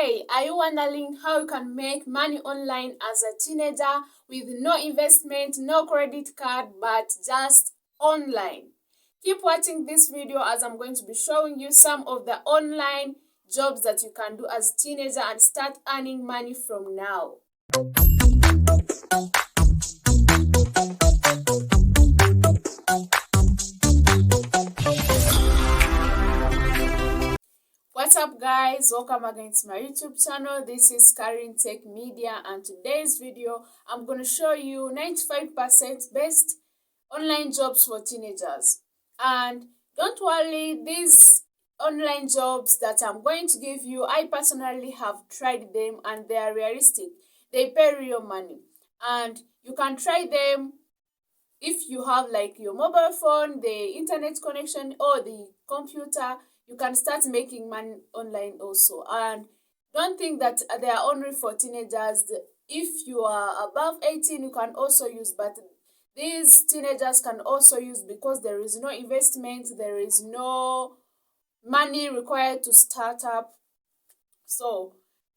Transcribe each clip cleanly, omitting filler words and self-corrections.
Hey, are you wondering how you can make money online as a teenager with no investment, no credit card, but just online? Keep watching this video as I'm going to be showing you some of the online jobs that you can do as a teenager and start earning money from now. What's up guys, welcome again to my YouTube channel. This is Karen Tech Media, and today's video I'm going to show you 95% best online jobs for teenagers. And don't worry, these online jobs that I'm going to give you, I personally have tried them and they are realistic. They pay real money and you can try them if you have like your mobile phone, the internet connection, or the computer. You can start making money online also. And don't think that they are only for teenagers. If you are above 18, you can also use, but these teenagers can also use because there is no investment, there is no money required to start up. So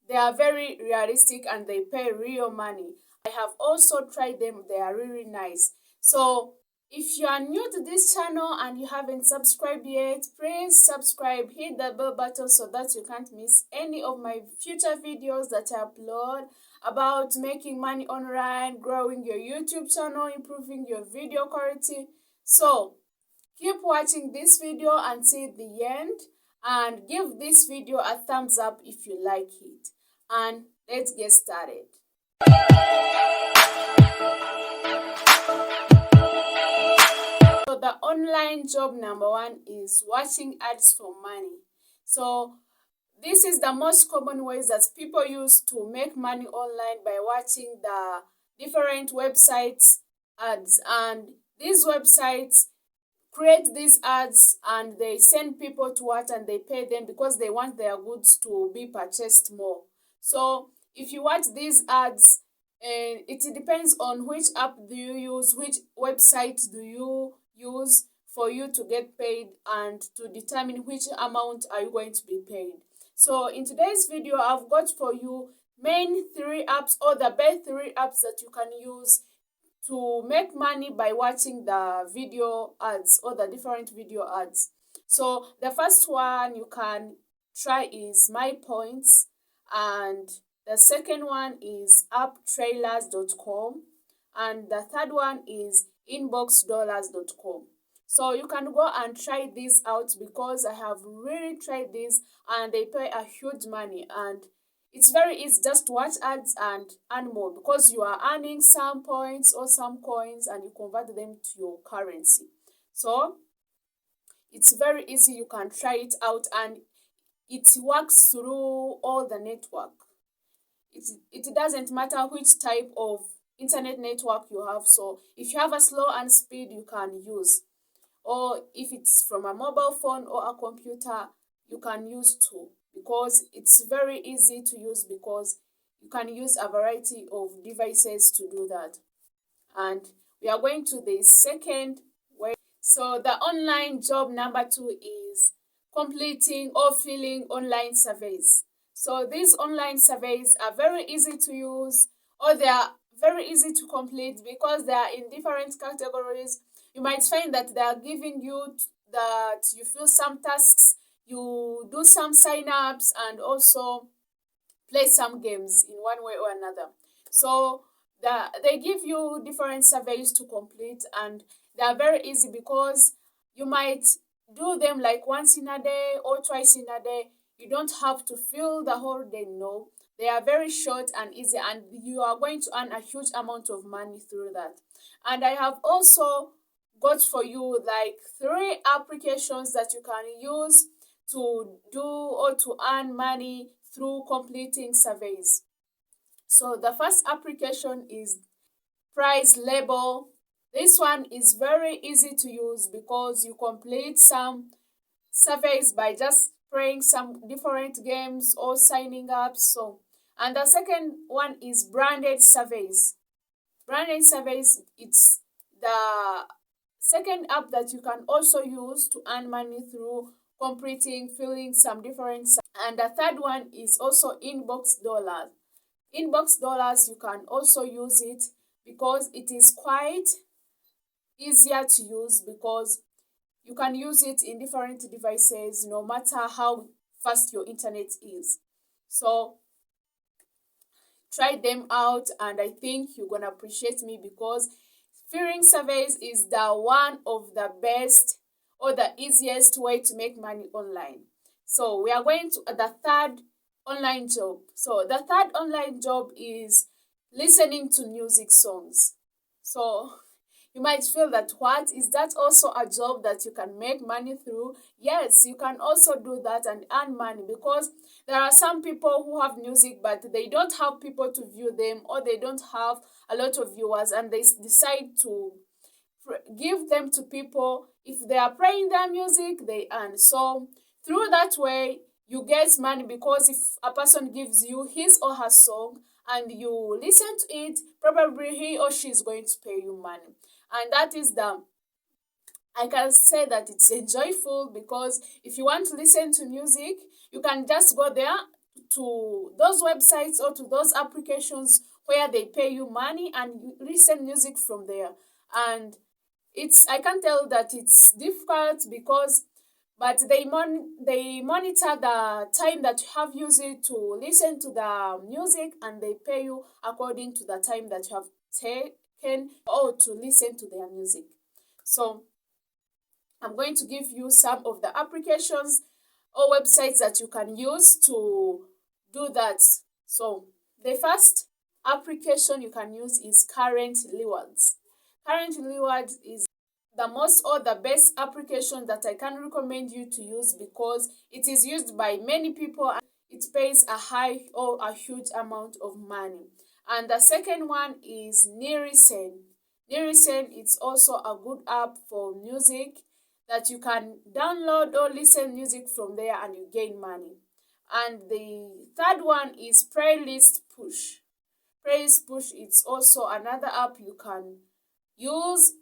they are very realistic and they pay real money. I have also tried them, they are really nice. So if you are new to this channel and you haven't subscribed yet, please subscribe, hit the bell button so that you can't miss any of my future videos that I upload about making money online, growing your YouTube channel, improving your video quality. So keep watching this video until the end and give this video a thumbs up if you like it. And let's get started. So the online job number one is watching ads for money. So this is the most common ways that people use to make money online, by watching the different websites ads. And these websites create these ads and they send people to watch and they pay them because they want their goods to be purchased more. So if you watch these ads, it depends on which app do you use, which website do you use for you to get paid and to determine which amount are you going to be paid. So in today's video, I've got for you main 3 apps, or the best 3 apps that you can use to make money by watching the video ads or the different video ads. So the first one you can try is MyPoints, and the second one is apptrailers.com, and the third one is inboxdollars.com. So you can go and try these out because I have really tried these and they pay a huge money, and it's very easy. Just watch ads and earn more because you are earning some points or some coins and you convert them to your currency. So it's very easy. You can try it out and it works through all the network. It doesn't matter which type of internet network you have. So if you have a slow and speed, you can use, or if it's from a mobile phone or a computer, you can use too, because it's very easy to use because you can use a variety of devices to do that. And we are going to the second way. So the online job number 2 is completing or filling online surveys. So these online surveys are very easy to use, or they are very easy to complete because they are in different categories. You might find that they are giving you that you fill some tasks, you do some sign-ups, and play some games in one way or another. So they give you different surveys to complete, and they are very easy because you might do them like once in a day or twice in a day. You don't have to fill the whole day, no. They are very short and easy, and you are going to earn a huge amount of money through that. And I have also got for you like 3 applications that you can use to do or to earn money through completing surveys. So the first application is Price Label. This one is very easy to use because you complete some surveys by just playing some different games or signing up. So, and the second one is Branded Surveys. Branded Surveys, it's the second app that you can also use to earn money through completing, filling some different. And the third one is also Inbox Dollars. Inbox Dollars, you can also use it because it is quite easier to use, because you can use it in different devices no matter how fast your internet is. So try them out, and I think you're gonna appreciate me, because filling surveys is the one of the best or the easiest way to make money online. So we are going to the third online job. So the third online job is listening to music songs. So you might feel that, what is that also a job that you can make money through? Yes, you can also do that and earn money, because there are some people who have music but they don't have people to view them, or they don't have a lot of viewers, and they decide to give them to people. If they are playing their music, they earn. So through that way, you get money, because if a person gives you his or her song and you listen to it, probably he or she is going to pay you money. And that is I can say that it's enjoyable, because if you want to listen to music, you can just go there to those websites or to those applications where they pay you money, and you listen music from there. And I can tell that it's difficult, because but they monitor the time that you have used it to listen to the music, and they pay you according to the time that you have taken or to listen to their music. So I'm going to give you some of the applications or websites that you can use to do that. So the first application you can use is Current Rewards. Current Rewards is the most or the best application that I can recommend you to use, because it is used by many people and it pays a high or a huge amount of money. And the second one is Nirisen. Nirisen is also a good app for music that you can download or listen music from there, and you gain money. And the third one is Playlist Push. Playlist Push is also another app you can use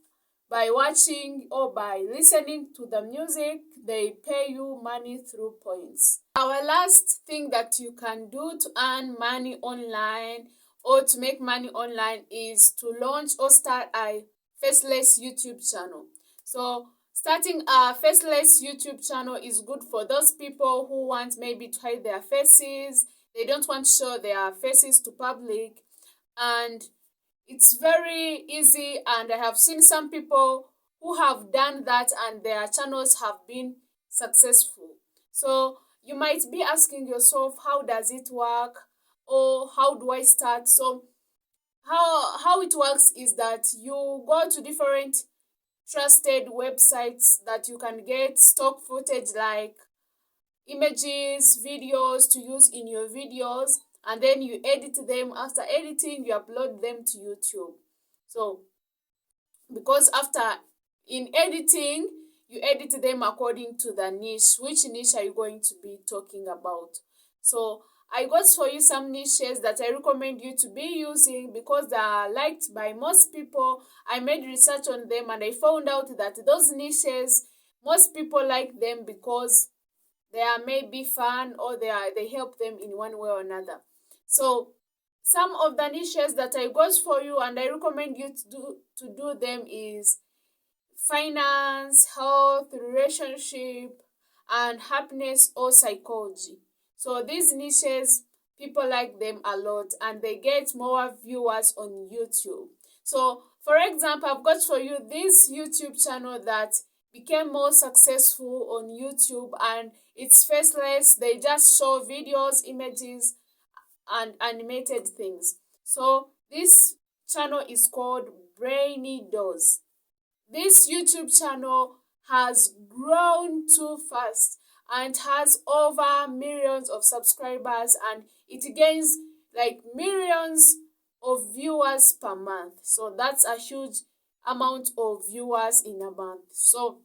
by watching or by listening to the music. They pay you money through points. Our last thing that you can do to earn money online or to make money online is to launch or start a faceless YouTube channel. So starting a faceless YouTube channel is good for those people who want maybe to hide their faces. They don't want to show their faces to public, and it's very easy, and I have seen some people who have done that and their channels have been successful. So you might be asking yourself, how does it work, or how do I start? So how it works is that you go to different trusted websites that you can get stock footage like images, videos to use in your videos, and then you edit them. After editing, you upload them to YouTube. So because after in editing, you edit them according to the niche. Which niche are you going to be talking about? So I got for you some niches that I recommend you to be using, because they are liked by most people. I made research on them and I found out that those niches, most people like them because they are maybe fun, or they help them in one way or another. So some of the niches that I got for you and I recommend you to do them is finance, health, relationship, and happiness or psychology. So these niches, people like them a lot, and they get more viewers on YouTube. So for example, I've got for you this YouTube channel that became more successful on YouTube, and it's faceless. They just show videos, images, and animated things. So this channel is called Brainy Doors. This YouTube channel has grown too fast and has over millions of subscribers, and it gains like millions of viewers per month. So that's a huge amount of viewers in a month. So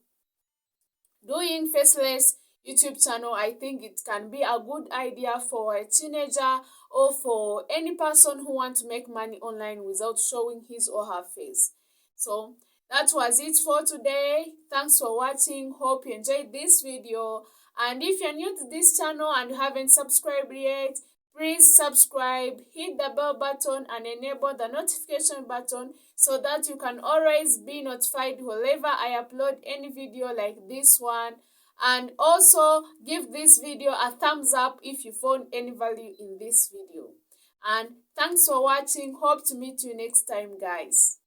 doing faceless YouTube channel, I think it can be a good idea for a teenager or for any person who wants to make money online without showing his or her face. So that was it for today. Thanks for watching. Hope you enjoyed this video, And if you're new to this channel and you haven't subscribed yet, please subscribe, hit the bell button and enable the notification button so that you can always be notified whenever I upload any video like this one. And also give this video a thumbs up if you found any value in this video. And thanks for watching. Hope to meet you next time, guys.